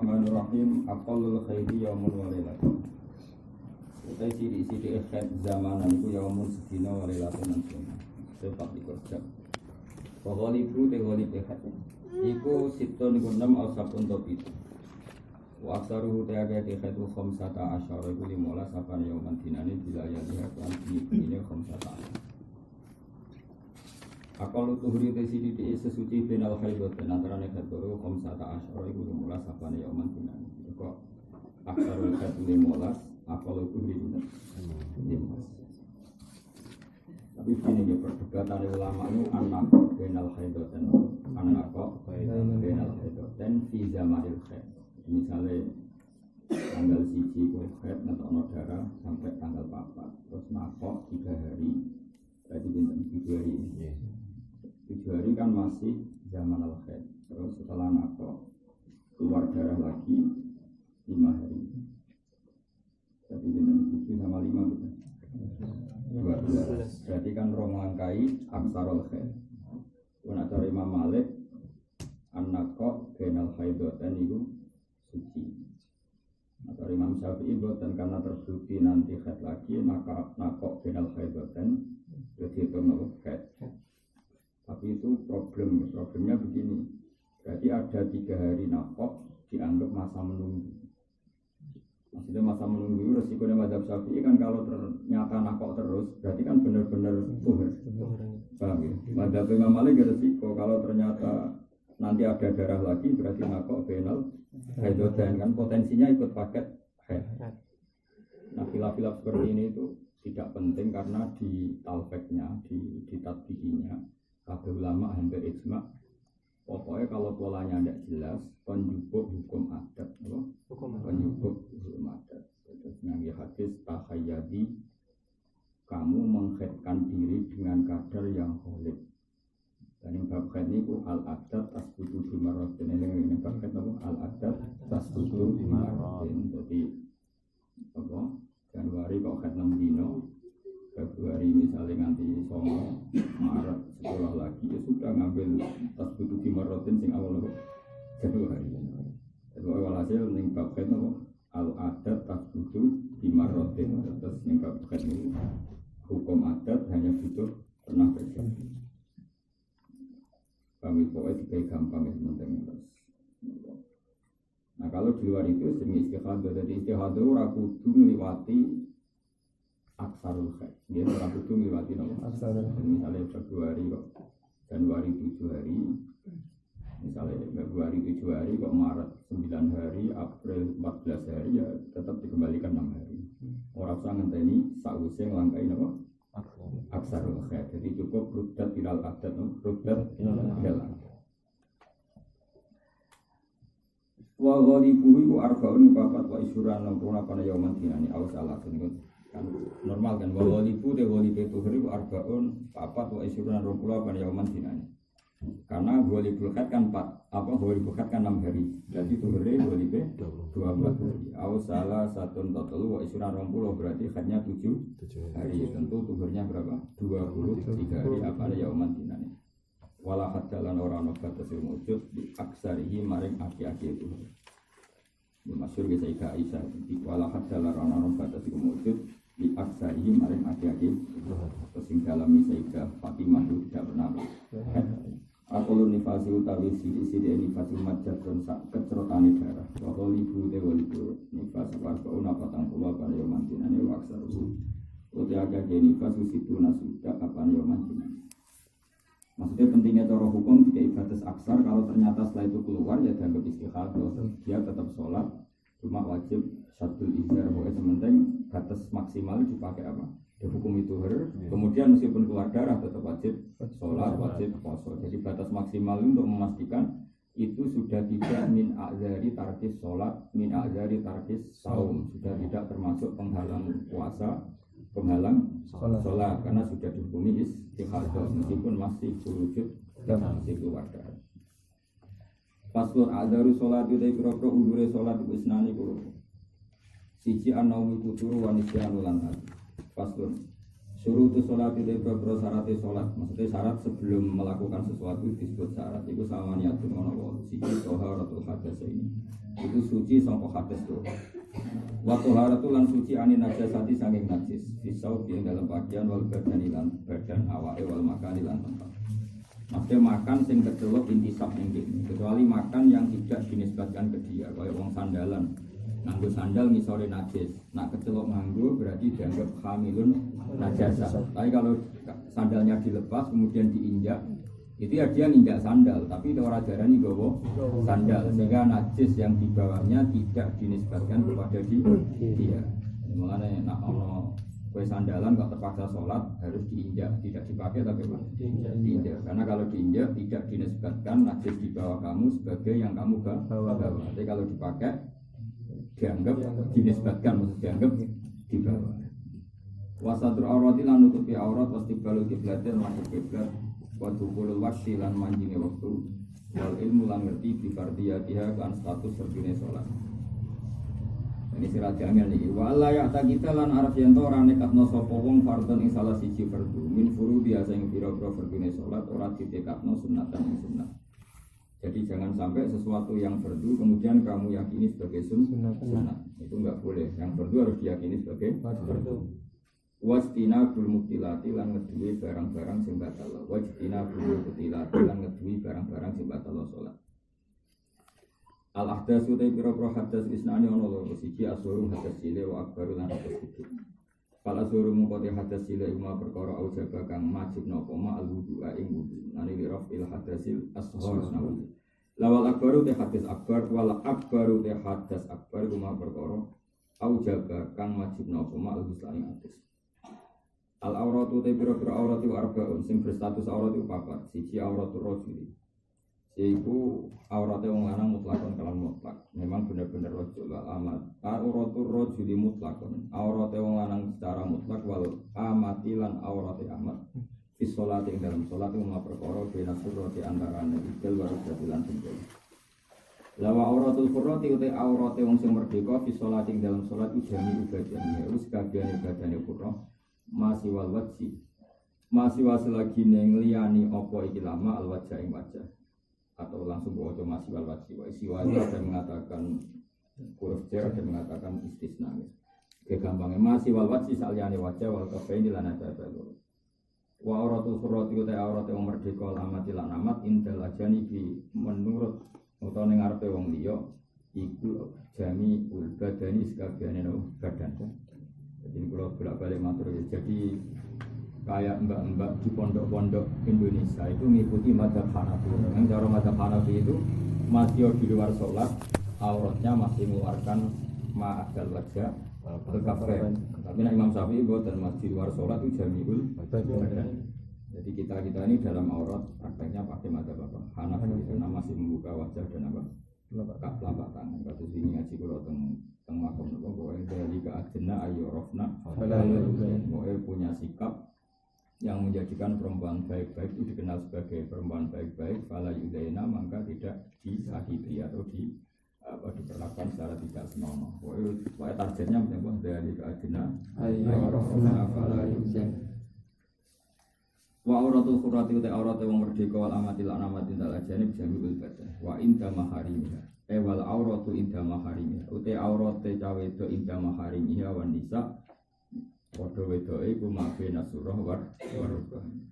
Bismillahirrahmanirrahim. Aqallul khairi yaumun wa lailatun. Utai sidi-sidi khair zamanan iku yaumun sedina wa lailatun nanti. Sepak dikerja. Wa ghalibu te ghalib khair. Iku siton iku 6 au sabun topit. Wa aksaruhu te aga te khair 15 iku 15 apane yauman dinane bila ya lihat lan ini 15. Akal tuhuri te sidi di sesuci benal haidot dan antara negatoru komsata asyara iku 15 apane yauman dinane. Kok aksarul khat 15 akal tuhuri itu 15. Tapi ini dia perdebatan ulama itu anak benal haidot dan anak benal haidot dan fi zamanil khat. Misalnya tanggal 1 ku khat ngetokno darah sampai tanggal 4 terus nakok 3 hari berarti bintang 3 hari. 7 hari kan masih zaman al-khair. Terus setelah nakok keluar darah lagi 5 hari. Jadi dengan 7 sama 5 gitu. 12. Berarti kan rong langkai aksarul khair. Kuna cara Imam Malik an-nakok benal khaidoten itu suci. Atau Imam Syafi'i boten karena terbukti nanti khair lagi maka nakok benal khaidoten jadi itu nakok khair. Tapi itu problemnya begini. Berarti ada 3 hari nakok dianggap masa menunggu. Maksudnya masa menunggu itu resikonya mazhab Syafi'i kan kalau ternyata nakok terus berarti kan benar-benar tuhur. Paham ya? Mazhab Imam Malik resiko kalau ternyata nanti ada darah lagi berarti nakok benal haidoten kan potensinya ikut paket haid. Nah khilaf-khilaf seperti ini itu tidak penting karena di talfeknya, di tatbihinya kabeh ulama hampir ijma. Pokoknya kalau polanya tidak jelas, penjubuk hukum adat, penjubuk hukum adat. Terus yang hadis takhayyadi, kamu mengkhaitkan diri dengan kadar yang kholid. Dan yang bab khaid ini al adat tasbutu bimarotin. Yang bab khaid itu al adat tasbutu bimarotin. Jadi apa? Januari kok khaid 6 dino. Februari misalnya nanti Songo, Maret sekolah lagi ya sudah ngambil tas butuh dimarotin sing awal Januari. Jadi walhasil ning bab khaid al adat tas butuh dimarotin terus ning bab khaid ini hukum adat hanya butuh pernah terjadi. Kami pokoknya dikai gampang ya penting terus. Nah kalau di luar itu sering istihadah, jadi istihadah ora kudu ngliwati aksarul khair. Dia orang itu melewati nama aksarul. Misalnya Februari kok Januari 7 hari, misalnya Februari 7 hari kok Maret 9 hari, April 14 hari ya tetap dikembalikan 6 hari. Orang usah ngenteni sakwise nglangkai nama aksarul khair. Jadi cukup ruddat ilal adat, ruddat ilal adat. Wa ghalibuhu iku arba'un papat wa isyuran lan kana yauman dinani awas alatun kan normal kan wa ghalibu te ghalibe tuhri wa arba'un papat wa isyuran 20 kana yauman dinani. Karena ghalibul khat kan 4 apa ghalibul khat kan 6 hari. Jadi tuhri ghalibe 24 hari. Awas salah satun totelu wa isyuran 20 berarti khatnya 7 hari. Tentu tuhurnya berapa? 23 hari apa yauman dinani. Wala hadalan orang batas wujud di aksarihi maring aki-aki itu. Ini masyhur ke Sayyidah Aisyah di wala hadalan orang batas wujud di aksarihi maring aki-aki itu. Terus yang dalam Sayyidah Fatimah itu tidak pernah. Aku lu nifasi utawi sidi-sidi nifasi majatun sak kecrotane darah. Wa qalibu te walibu nifas warqaun apatang pulau pada yaman dinane waksaru. Uti aga nifas situ nasuda apane yaman dinane. Maksudnya pentingnya cara hukum jika batas aksar kalau ternyata setelah itu keluar ya dianggap istihadah dia tetap sholat cuma wajib satu izar pokoknya sementing batas maksimal dipakai apa di hukum itu kemudian meskipun keluar darah tetap wajib sholat wajib puasa jadi batas maksimal untuk memastikan itu sudah tidak min a'zari tarkis sholat min a'zari tarkis saum sudah tidak termasuk penghalang puasa penghalang sholat karena sudah dihukumi istihadah meskipun masih wujud dan masih keluar darah. Paslon adaru sholat itu dari kira-kira udure sholat itu isnani kulo. Siji anaumi kuturu wanisyan ulan tadi. Paslon Suruh tu sholat itu beberapa syaratnya sholat. Maksudnya syarat sebelum melakukan sesuatu disebut syarat. Itu sama niatun ono siji toharatul hadas ini. Itu suci sampo hadas tuh. Waktu haratu lan suci anin najasati sanging najis. Pisau di dalam bagian wal badan ilan badan awake wal makan ilan tempat. Maksudnya makan sing kecelok intisab ning kecuali makan yang tidak dinisbatkan ke dia. Kayak wong sandalan. Nganggo sandal ngisore najis. Nak kecelok nganggo berarti dianggap hamilun najasa. Tapi kalau sandalnya dilepas kemudian diinjak, itu ya dia nginjak sandal. Tapi itu orang darani gowo sandal sehingga najis yang dibawanya tidak dinisbatkan kepada dia. Makanya nak ono kue sandalan kok terpaksa sholat harus diinjak, tidak dipakai tapi diinjak. Karena kalau diinjak tidak dinisbatkan najis di bawah kamu sebagai yang kamu bawa. Tapi kalau dipakai dianggap dinisbatkan, maksud dianggap di bawah. Wasatur aurati lan nutupi aurat pasti balu kiblatin masuk kiblat. Wadukul wakti lan manjine waktu. Wal ilmu lan ngerti bi fardiyatiha kan status serbine sholat. Ini sira jangan iki. Wa la ya ta kita lan arep yen to ora nekatno sapa wong fardhon ing salah siji fardhu. Min furu biasa ing pira-pira fardhune sholat ora ditekatno sunatan ing sunat. Jadi jangan sampai sesuatu yang fardu kemudian kamu yakini sebagai sunat. Itu enggak boleh. Yang fardu harus diyakini sebagai fardu. Wastina bul mutilati lan ngeduwi barang-barang sing batal. Wastina bul mutilati lan ngeduwi barang-barang sing batal salat. Al ahdatsu te pira-pira hadas isnani ana loro siji asuru hadas cilik wa akbaru lan hadas gede. Kala asuru mung kote hadas cilik uma perkara aujaba kang majib napa ma al wudu ing wudu. Nani li rafil hadasil ashhar nawu. Lawal akbaru te hadis akbar wal akbaru te hadas akbar uma perkara aujaba kang majib napa ma al wudu ing hadis. Al auratu te pira-pira aurat iku arbaun sing berstatus aurat iku papat. Siji auratul rajuli. Yaitu auratnya wong lanang mutlakon kalam mutlak. Memang benar-benar rajul wal amat. Auratul rajuli mutlakon. Auratnya wong lanang secara mutlak wal amati lan auratnya amat. Fi sholati ing dalam salat iku perkara bena surati antarane idul warudati lan tinggal. Lawa auratul qurrati uti auratnya wong sing merdeka fi sholati ing dalam salat iku jami ibadahnya. Wis kabehane ibadahane qurra masih wal wajhi. Masih wasil lagi ngliyani apa iki lama al wajah ing wajah. Atau langsung bawa masih wal wajhi wa isi wajhi ada yang mengatakan huruf jar ada yang mengatakan istisna. Kegampangnya masih wal wajhi saliyane wajah wal kafain lan ada loro. Wa auratul qurrati uti aurat yang merdeka al amati lan amat indal ajani bi menurut utawa ning ngarepe wong liya iku jami ul badani sakabehane badan. Jadi kalau bolak-balik matur jadi kayak mbak-mbak di pondok-pondok Indonesia itu mengikuti mazhab Hanafi. Yang cara mazhab Hanafi itu masih di luar sholat, auratnya masih mengeluarkan ma'adal wajah al-kafir. Tapi nak Imam Syafi'i dan masih di luar sholat itu jami'ul badan. Jadi kita ini dalam aurat prakteknya pakai mazhab apa? Hanafi karena masih membuka wajah dan apa? Telapak tangan. Kasus ini ngaji kalau teng makom nopo bahwa dari keadena ayo rofna, bahwa punya sikap yang menjadikan perempuan baik-baik itu dikenal sebagai perempuan baik-baik. Fala yudaina maka tidak disakiti atau diperlakukan secara tidak senonoh. Bahwa targetnya menembak dari keadena ayo rofna fala yudaina. Wa auratul qurrati uta aurat wong merdeka wal amati lan amati dal ajane jamiul badan wa inda maharimiha wal auratu inda maharimiha uta aurat cawe itu inda maharimiha wan nisa padha wedoke iku mabe nasurah war rukun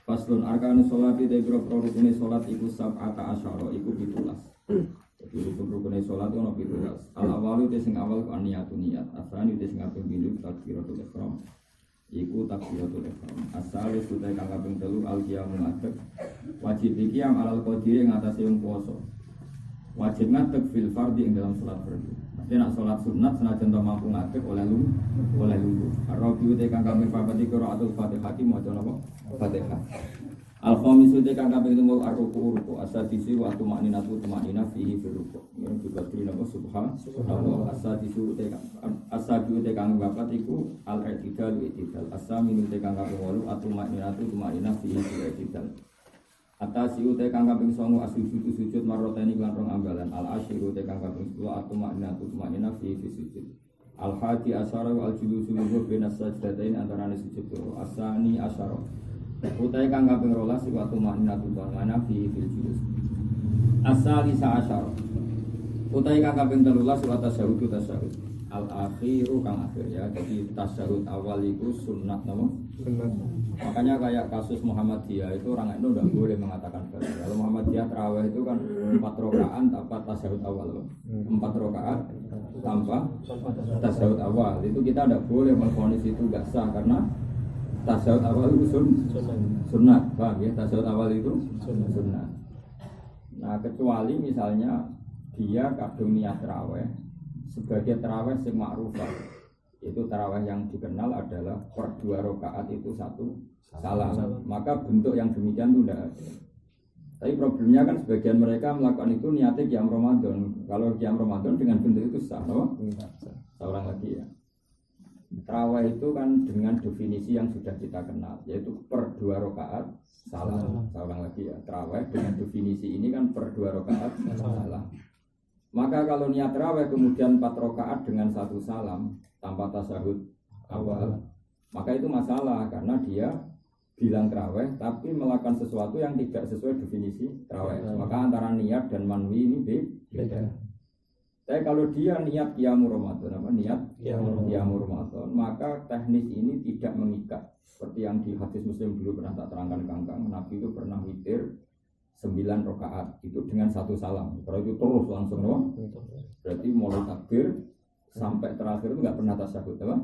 faslun arkanu sholati te boro rukune salat iku sab'ata asyara iku 17. Jadi rukune salat ono 17. Al awalu te sing awal ku niyatun niyat asani te sing kaping 7 takbiratul ihram iku takbiratul ihram. Asal sudah kang kaping 3 al-qiyamu ngadeg. Wajib iki yang alal qadiri ngatasi wong puasa. Wajib ngadeg fil fardhi ing dalam salat fardhu. Nek nak salat sunat senajan to mampu ngadeg oleh lungguh. Arabi te kang kaping 4 iki qiraatul Fatihah maca napa? Fatihah. Al-khamisu te kang kaping 5 ar-ruku'. Asadisi wa tumaninatu tumanina fihi fil ruku'. Yen dikatri napa subhanallah. Asadisu te asabiu te kang bapat iku al-i'tidal i'tidal. Asaminu te kang kaping 8 atumaninatu tumanina fihi fil i'tidal. Atasiu te kang kaping 9 asujudu sujud maroteni lan rong ambalan. Al-asyiru te kang kaping 10 atumaninatu tumanina fihi fil sujud. Al-hadi asyara wal julusul lugu binas sajdatain antara sujud loro. Asani asyara. Utai kang kaping 12 iku tumaninatul mana fi fil julus. Asalisa asyara. Utai kang kaping 13 wa tasyahud. Al-akhiru kang akhir ya. Jadi tasyahud awal itu sunnah nama. Sunnah. Makanya kayak kasus Muhammadiyah itu orang itu tidak boleh mengatakan baca. Kalau Muhammadiyah tarawih itu kan 4 rakaat tanpa tasyahud awal. 4 rakaat tanpa tasyahud awal. Itu kita tidak boleh mengvonis itu enggak sah karena tasyahud awal itu sunnah. Paham ya? Tasyahud awal itu sunnah. Nah, kecuali misalnya dia kadung niat tarawih sebagai tarawih sing ma'rufah, itu tarawih yang dikenal adalah per 2 rakaat itu 1 salam. Maka bentuk yang demikian itu tidak ada. Tapi problemnya kan sebagian mereka melakukan itu niatnya qiyam Ramadan. Kalau qiyam Ramadan dengan bentuk itu sah, no? Seorang lagi ya. Tarawih itu kan dengan definisi yang sudah kita kenal, yaitu per 2 rakaat salam. Seorang lagi ya. Tarawih dengan definisi ini kan per 2 rakaat salam. Maka kalau niat tarawih kemudian 4 rakaat dengan 1 salam tanpa tasyahud awal, maka itu masalah karena dia bilang tarawih tapi melakukan sesuatu yang tidak sesuai definisi tarawih. Maka antara niat dan manwi ini beda. Tapi kalau dia niat qiyamul Ramadan, qiyamul Ramadan, maka teknis ini tidak mengikat. Seperti yang di hadis Muslim dulu pernah tak terangkan Kangkang, Nabi itu pernah witir 9 rakaat itu dengan 1 salam. Kalau itu terus langsung doang. Berarti mulai takbir sampai terakhir itu nggak pernah tasyahud, apa?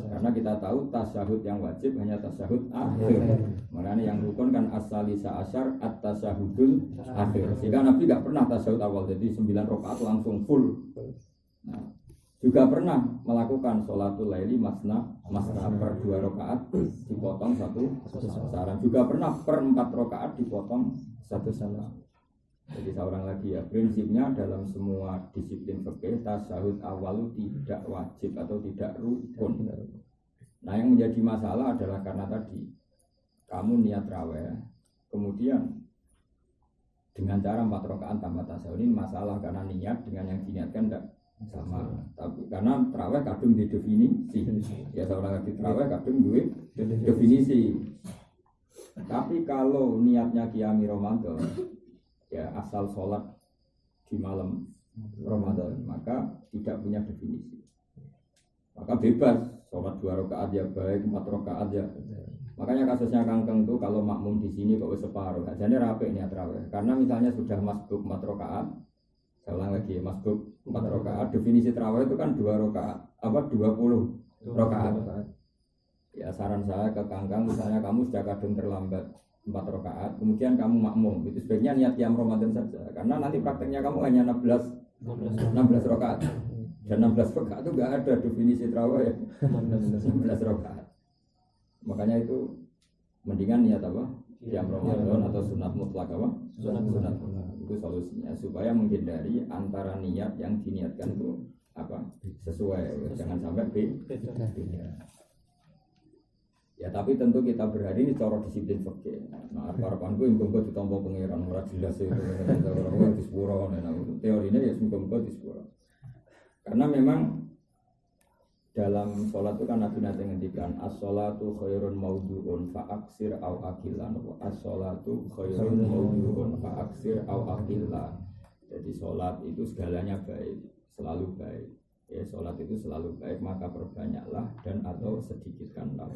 Karena kita tahu tasyahud yang wajib hanya tasyahud akhir. Makanya yang rukun kan as-salisa asyar at-tasyahudul akhir. Sehingga Nabi nggak pernah tasyahud awal, jadi 9 rakaat langsung full. Nah, juga pernah melakukan sholatul laili masna per 2 rakaat dipotong 1 salam. Juga pernah per 4 rakaat dipotong 1 salam. Jadi seorang lagi ya, prinsipnya dalam semua disiplin fikih tasyahud awal tidak wajib atau tidak rukun. Nah, yang menjadi masalah adalah karena tadi kamu niat raweh, kemudian dengan cara 4 rakaat tanpa tasyahud ini masalah karena niat dengan yang diniatkan tidak sama. Tapi karena tarawih kadung di definisi, ya seorang lagi tarawih kadung duit definisi. Tapi kalau niatnya qiyami Ramadan, ya asal sholat di malam Ramadan, maka tidak punya definisi. Maka bebas sholat 2 rakaat ya baik, 4 rakaat ya. Makanya kasusnya Kangkeng itu kalau makmum di sini kok separuh, jadi rapi niat tarawih. Karena misalnya sudah masbuk 4 rakaat, saya ulang lagi, masbuk 4 rakaat, definisi tarawih itu kan 2 rakaat, 20 rakaat. Ya saran saya ke Kangkang, misalnya kamu sudah kadung terlambat 4 rakaat, kemudian kamu makmum, itu sebaiknya niat qiyam Ramadan saja, karena nanti prakteknya kamu hanya 16 rakaat, dan 16 rakaat itu nggak ada definisi tarawih ya, 16 rakaat. Makanya itu mendingan niat apa? Qiyam Ramadan atau sunat mutlak apa? Sunat mutlak. Itu solusinya supaya menghindari antara niat yang diniatkan itu apa? Sesuai, jangan sampai beda. Ya tapi tentu kita berhari ini cara disiplin fikih. Nah, harapanku muga ditampa pangeran ora jelas itu ora disepuro teorinya ya muga disepuro. Karena memang dalam sholat itu kan Nabi nanti ngendikan as-sholatu khairun maudhu'un fa'aksir au aqilan. As-sholatu khairun maudhu'un fa'aksir au aqilan. Jadi sholat itu segalanya baik, selalu baik. Ya sholat itu selalu baik, maka perbanyaklah dan atau sedikitkanlah.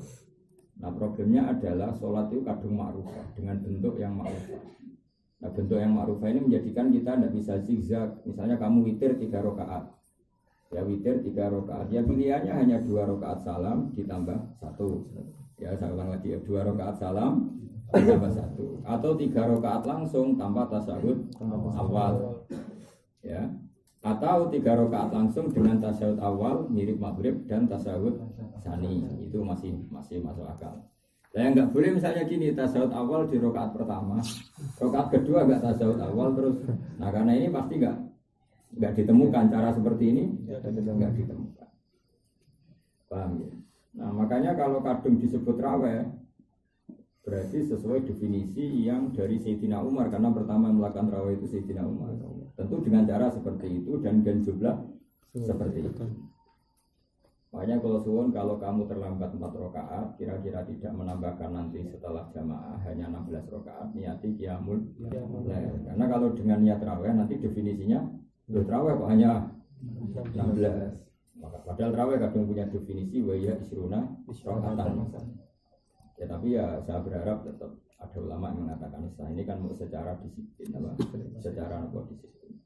Nah problemnya adalah sholat itu kadung ma'rufah dengan bentuk yang ma'rufah. Nah bentuk yang ma'rufah ini menjadikan kita tidak bisa zigzag. Misalnya kamu witir 3 rakaat, ya witir 3 rakaat, ya pilihannya hanya 2 rakaat salam ditambah 1. Ya saya ulang lagi ya, 2 rakaat salam ditambah 1, atau 3 rakaat langsung tanpa tasyahud awal. Ya. Atau 3 rakaat langsung dengan tasyahud awal mirip maghrib dan tasyahud tsani, itu masih masuk akal. Nah yang nggak boleh misalnya gini, tasyahud awal di rakaat pertama, rakaat kedua nggak tasyahud awal terus. Nah karena ini pasti nggak ditemukan cara seperti ini, nggak ditemukan. Paham ya? Nah makanya kalau kadung disebut raweh berarti sesuai definisi yang dari Sayyidina Umar, karena pertama melakukan raweh itu Sayyidina Umar. Tentu dengan cara seperti itu dan jumlah seperti itu. Makanya kalau suwun kalau kamu terlambat 4 rakaat, kira-kira tidak menambahkan nanti setelah jamaah hanya 16 rakaat, niati qiyamul lail. Karena kalau dengan niat tarawih nanti definisinya tarawih kok hanya 16. Maka padahal tarawih kadang punya definisi wa ya isruna rakaatan. Ya tapi ya saya berharap tetap ada ulama yang mengatakan ini kan mau secara disiplin apa? Secara disiplin.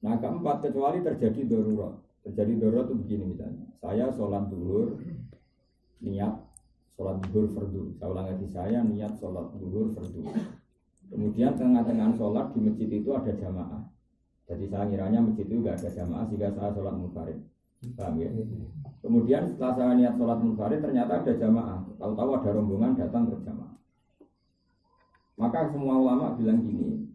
Nah keempat, kecuali terjadi darurat. Terjadi darurat itu begini misalnya, saya sholat duhur, niat sholat duhur fardu. Saya ulang lagi, saya niat sholat duhur fardu. Kemudian tengah-tengah sholat di masjid itu ada jamaah. Jadi saya ngiranya masjid itu nggak ada jamaah sehingga saya sholat munfarid. Paham ya? Kemudian setelah saya niat sholat munfarid ternyata ada jamaah. Tahu-tahu ada rombongan datang berjamaah. Maka semua ulama bilang gini,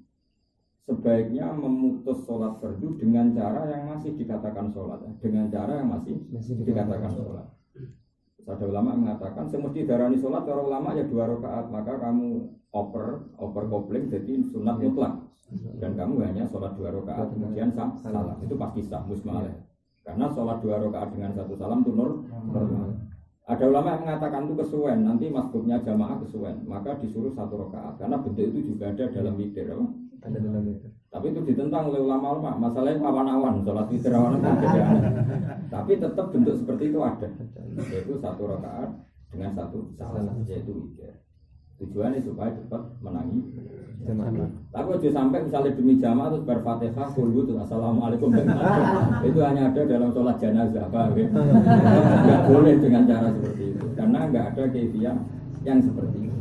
sebaiknya memutus sholat fardu dengan cara yang masih dikatakan sholat, dengan cara yang masih dikatakan sholat. Ada ulama mengatakan semesti darani sholat, cara ulama ya 2 rakaat, maka kamu oper kopling jadi sunat mutlak, dan kamu hanya sholat 2 rakaat kemudian salam, itu pasti sah musmalah. Karena sholat 2 rakaat dengan 1 salam itu normal. Ada ulama yang mengatakan itu kesuwen, nanti masbuknya jamaah kesuwen, maka disuruh 1 rakaat, karena bentuk itu juga ada dalam witir. Tapi itu ditentang oleh ulama-ulama. Masalahnya awan-awan, sholat witir awan-awan jadi aneh. Tapi tetap bentuk seperti itu ada, yaitu 1 rakaat dengan 1 salam, yaitu witir. Tujuannya supaya cepat menangi jamaah. Tapi kalau sampai misalnya demi jamaah terus berfatihah, kulhu, assalamualaikum, itu hanya ada dalam sholat jenazah, Pak. Nggak boleh dengan cara seperti itu, karena nggak ada kefiah yang seperti itu.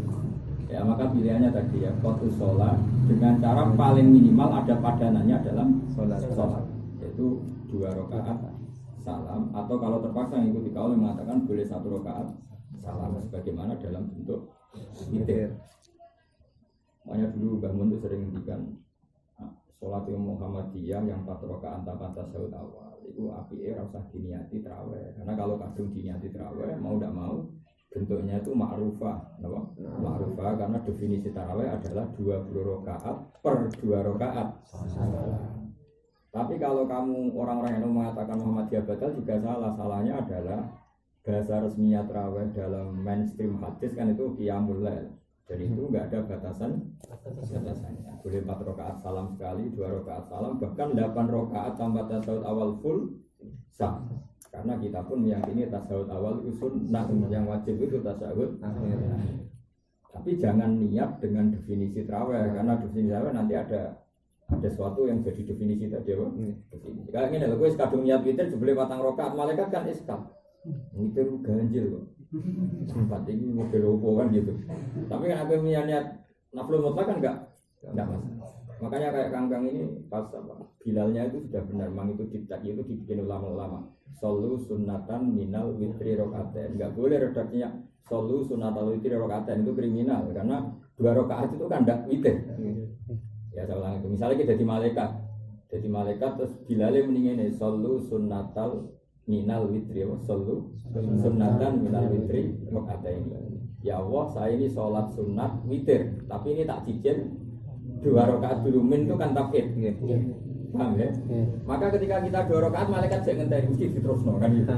Ya maka pilihannya tadi ya, qot'us sholat dengan cara paling minimal ada padanannya dalam sholat, yaitu 2 rakaat salam, atau kalau terpaksa mengikuti kaul yang mengatakan boleh 1 rakaat salam sebagaimana dalam bentuk witir. Makanya dulu Mbah Mun itu sering ngendikan sholat Muhammadiyah yang 4 rakaat tanpa tasyahud awal itu apike ora usah diniati tarawih, karena kalau kadung diniati tarawih mau tidak mau bentuknya itu ma'rufah, ma'rufah karena definisi tarawih adalah 20 rakaat per 2 rakaat. Tapi kalau kamu orang-orang yang mengatakan Muhammadiyah batal juga salah. Salahnya adalah bahasa resminya tarawih dalam mainstream hadis kan itu qiyamul lail. Jadi itu enggak ada batasannya. Boleh 4 rakaat salam sekali, 2 rakaat salam, bahkan 8 rakaat tanpa tasyahud awal full sah. Karena kita pun meyakini tasyahud awal itu sunnah, yang wajib itu tasyahud akhir. Tapi jangan niat dengan definisi tarawih, karena definisi tarawih nanti ada sesuatu yang jadi definisi tadi apa? Definisi. Kayak gini, gue kadung niat witir sebelum 4 rakaat, malaikat kan iskal. Witir ganjil kok. Sempat ini mobil opo kan gitu. Tapi kan aku niat naflu mutlak kan enggak masalah. Makanya kayak kangkang ini pas Bilalnya itu sudah benar, memang itu itu dibikin ulama-ulama. Solu sunatan minal witri rokaaten. Enggak boleh redaksinya solu sunatan witri rokaaten, itu kriminal karena 2 rakaat itu kan enggak witir. Ya saya ulang itu. Misalnya kita jadi malaikat terus Bilalnya mendingin solu sunatal minal witri, solu sunatan minal witri rokaaten. Ya Allah, saya ini sholat sunat witir, tapi ini tak cicil 2 rakaat dulu, min itu kan tabid. Paham ya? Maka ketika kita 2 rakaat malaikat jangan ngenteni mesti diterusno kan gitu.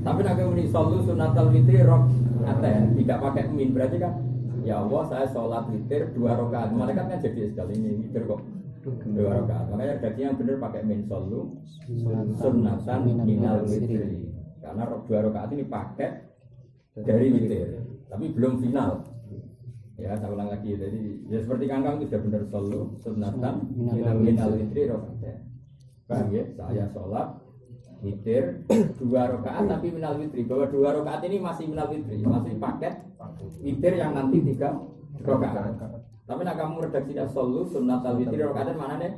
Tapi nek muni solu sunatal witri rakaat tidak pakai min berarti kan ya Allah saya sholat witir 2 rakaat. Malaikat kan jadi sekali ini witir kok 2 rakaat. Makanya redaksinya yang benar pakai min solu sunatan minal witri. Karena 2 rakaat ini pakai dari witir, tapi belum final. Ya, saya ulang lagi. Jadi, ya seperti kangkang itu sudah benar solu sunatan minal witri rakaat. Paham ya? Saya sholat witir 2 rakaat tapi minal witri. Bahwa 2 rakaat ini masih minal witri, masih paket witir yang nanti 3 rakaat. Tapi nak kamu redaksinya solu sunatan witri rakaat mana nih?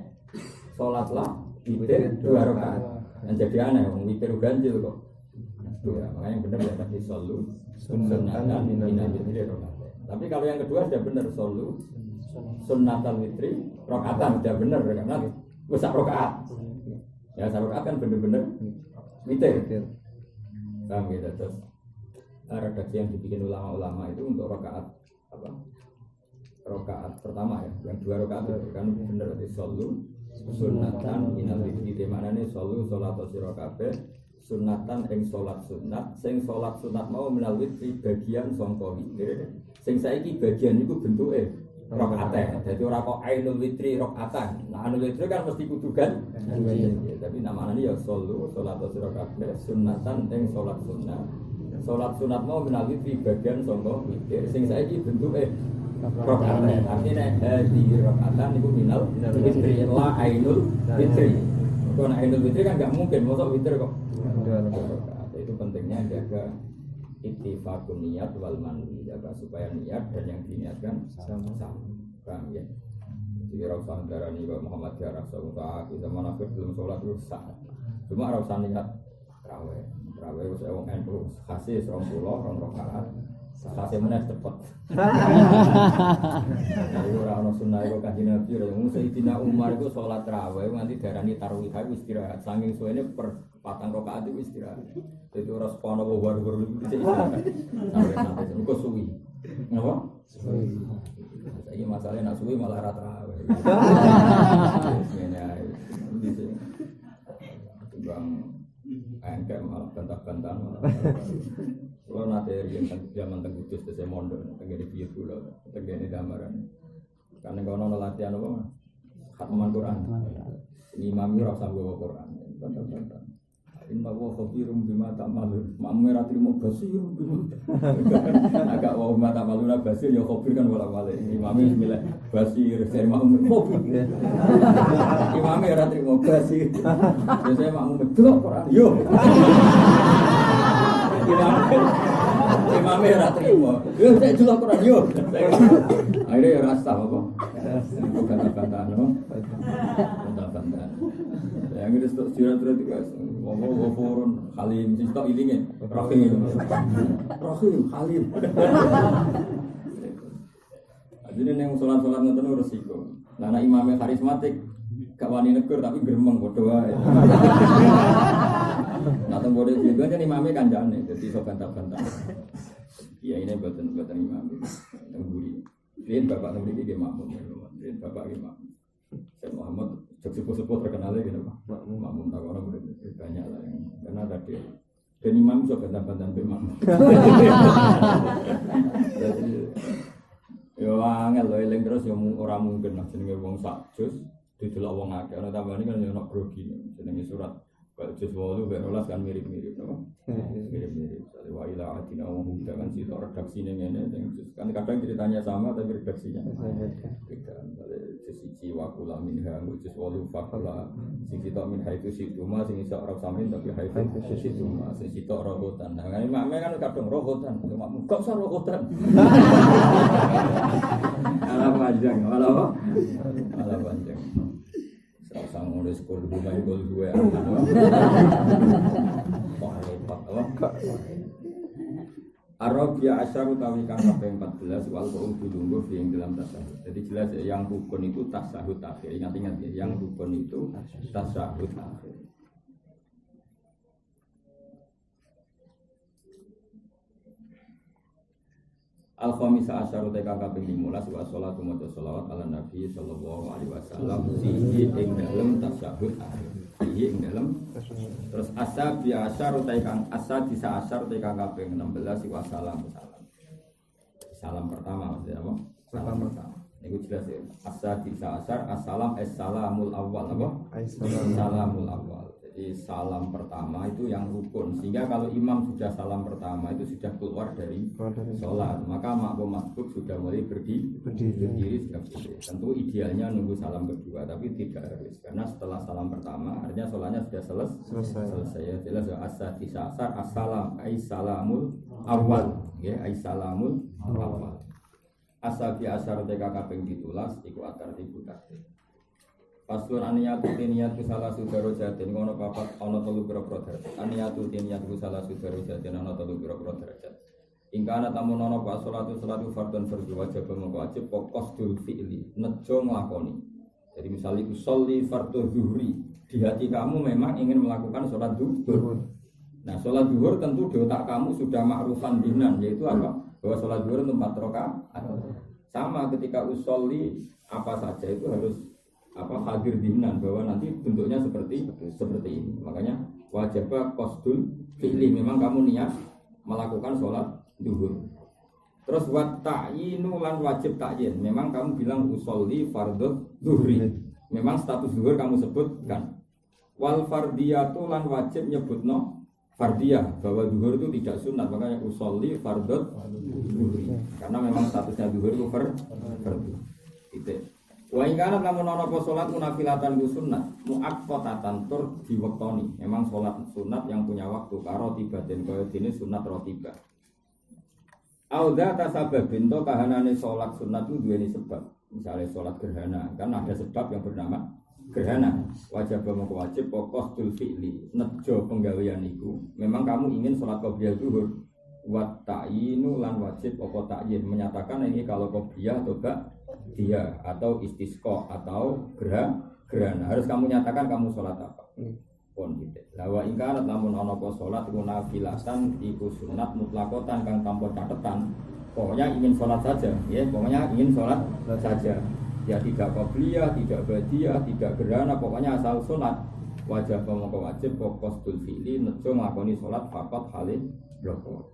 Sholatlah witir 2 rakaat. Yang jadi aneh, witir ganjil kok. Ya, makanya yang benar ya tadi solu sunatan minal witri rakaat. Tapi kalau yang kedua sudah benar solu sunnatal witri rakaatan sudah benar karena besar rakaat. Ya rakaat kan benar-benar witir. Paham gitu terus. Redaksi yang dibikin ulama-ulama itu untuk rakaat apa? Rakaat pertama ya, yang 2 rakaat itu kan benar di solu sunnatan minal witri. Di mana nih solu salatul sira kabeh sunatan ing salat sunat sing salat sunat mau minal witri bagian sangka witir sing saiki bagian iku bentuke rakaat. Dadi ora kok ainul witri rakaatan. Nah ainul witri kan mesti kudu kan. Tapi namanya ya salat sira kabeh sunatan ing salat sunat. Salat sunat mau minal witri bagian sangka witir sing saiki bentuke rakaat. Artinya hadi rakaatan niku minal witri la ainul witri. Kalau ainul witri kan enggak mungkin mosok witir kok. Itu pentingnya jaga ittifaqun niat wal manwi, jaga supaya niat dan yang diniatkan sama. Paham ya? Jadi rasa darani Pak Muhammad ya rasa aku zaman akhir belum sholat itu sah. Cuma rasa niat tarawih. Tarawih wis wong NU khase 20 rakaat. Khase meneh cepet. Jadi ora ono sunah kok Kanjeng Nabi ora mung Sayyidina Umar iku sholat tarawih nganti darani tarawih wis istirahat. Saking suwene per 4 rakaat itu istirahat. Jadi ora sepono war-war iki istirahat. Sampai nanti engko suwi. Napa? Suwi. Saiki masalahnya nak suwi malah ra tarawih. Ngene ae. Bang engke malah bantah-bantahan malah. Kalau nanti yang zaman tengkudus saya mondok, tenggine biut dulu, tenggine gambaran. Karena kalau nol latihan apa, khataman Quran. Imam itu rasa bawa Quran. Bantah-bantah. Inna wa khabirum bima ta'malun. Makmu ora trimo basirum bima. Agak wa bima ta'malun basir ya khabir kan wala-wala. Imam itu milih basir, saya makmu khabir. Imam ora trimo basir. Saya makmu medhok Quran. Yo. Imam ora trimo. Yo saya delok Quran yo. Akhirnya ya rasa apa? Bantah-bantahan no. Bantah-bantahan. Yang itu surat-surat itu guys. Ngomong Ghafurun Halim, sing tok ilinge Rahim. Rahim Halim. Jadi neng salat-salat ngoten resiko. Lah nek imame karismatik gak wani negur tapi gremeng padha wae. Nah teng bodhe iki kan imame kancane dadi iso bantah-bantah. Iya ini boten imam. Teng buri. Riyen bapak nang mriki nggih makmum. Riyen bapak nggih makmum. Syekh Muhammad sepuh-sepuh terkenalnya gitu Pak. Makmum tak orang banyak lah yang karena tadi dan imam bisa bantah-bantahan imam. Jadi yo angel lho eling terus yo ora mungkin lah jenenge wong sak jus didelok wong akeh ana tambane kan yo ono grogi jenenge surat jus 8 12 kan mirip-mirip to. Mirip-mirip. Wa ila atina wa hum kan sitok redaksine ngene kan kadang ceritanya sama tapi redaksinya beda. Sisi wakula minha jus 8 fakula sing sitok min haitu situma sing iso ora samin tapi haitu situma sing sitok robotan. Nah imame kan kadang robotan cuma kok usah robotan. Ala panjang, ala panjang. Sang nulis kul rumah kul dua. Wah lepat apa? Arabia asyar utawi kang kaping 14 wal qaum dulungguh ing dalam tasawuf. Jadi jelas yang rukun itu tasawuf akhir. Ingat-ingat ya, yang rukun itu tasawuf akhir. Al-Khamisa asyar utawi kaping 15 wa sholatu maca sholawat ala Nabi sallallahu alaihi wasallam sihi ing dalem tasawuf akhir. Sihi ing dalem terus asabi asyar utawi kang asadisa asyar utawi kang kaping 16 wa salam. Salam pertama maksudnya apa? Salam pertama. Niku jelas ya. Asadisa asyar assalam assalamul awal apa? Assalamul awal. Jadi salam pertama itu yang rukun sehingga kalau imam sudah salam pertama itu sudah keluar dari sholat maka makmum masbuk sudah mulai berdiri sudah boleh. Tentu idealnya nunggu salam kedua tapi tidak harus karena setelah salam pertama artinya sholatnya sudah selesai ya jelas as-sadisa asar assalam aisalamul awal ya aisalamul awal asabi asar teka kaping 17 iku atar tibu takdir. Paslon aniyatu tiniyatu salah sudaro jatin ngono papat ana 3 pira-pira derajat. Aniyatu tiniyatu salah sudaro jatin ana 3 pira-pira derajat. Ingkana tamun ana pas salatu fardhon fardhu wajib wajib pokos dul fi'li nejo nglakoni. Jadi misalnya usolli fardhu zuhri di hati kamu memang ingin melakukan salat zuhur. Nah salat zuhur tentu di otak kamu sudah ma'rufan binan yaitu apa? Bahwa salat zuhur itu 4 rakaat. Sama ketika usolli apa saja itu harus hadir dinan bahwa nanti bentuknya seperti ini. Makanya wajib qasdul fi'li, memang kamu niat melakukan sholat zuhur. Terus wat ta'yinu lan wajib ta'yin, memang kamu bilang usolli fardhu zuhri, memang status zuhur kamu sebutkan. Wal fardiyatu lan wajib nyebutno fardiyah, bahwa zuhur itu tidak sunat, makanya usolli fardhu zuhri, karena memang statusnya zuhur itu fardhu. Titik. Wa in kana lamun ana apa salat munafilatan ku sunat muaqqatatan tur diwektoni. Memang salat sunat yang punya waktu karo tibaden kaya dene sunat rotibah. Auda tasababin to kahanane salat sunat itu duweni sebab. Misalnya salat gerhana, kan ada sebab yang bernama gerhana. Wajib moko wajib pokok tul fi'li. Nejo penggawean iku. Memang kamu ingin salat qobliyah zuhur. Wa ta'yinu lan wajib apa ta'yin, menyatakan ini kalau qobliyah atau dia atau istisqa atau gerhana harus kamu nyatakan kamu sholat apa pun gitu. Lawa ingkar namun ana apa sholat iku nafilatan iku sunat mutlakotan kang tanpa catatan, pokoknya ingin sholat saja ya, pokoknya ingin sholat saja ya, tidak qobliyah, tidak ba'diyah, tidak gerhana, pokoknya asal sholat. Wajib mongko wajib qasdul fi'li nejo nglakoni sholat faqat halin bloko.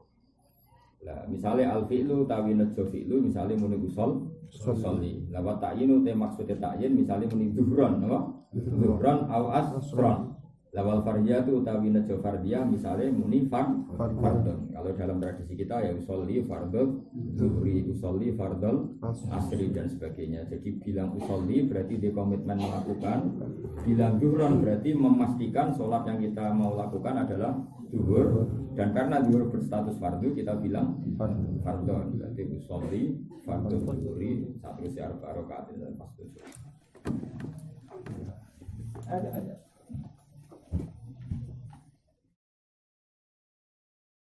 Lah misalnya al fi'lu tawi nejo fi'lu misalnya muni usolli. Lah wa ta'yinu te maksudnya ta'yin misalnya muni zuhran apa? Zuhran au asran. Lah wal fardiyatu tawi nejo fardiyah misalnya muni fardun. Kalau dalam tradisi kita ya usolli fardhu zuhri, usolli fardul asri dan sebagainya. Jadi bilang usolli berarti dia komitmen melakukan, bilang zuhran berarti memastikan sholat yang kita mau lakukan adalah zuhur, dan karena zuhur berstatus fardu kita bilang fardhu. Berarti usolli fardhu zuhri satu isi arba rakaat dan pas ada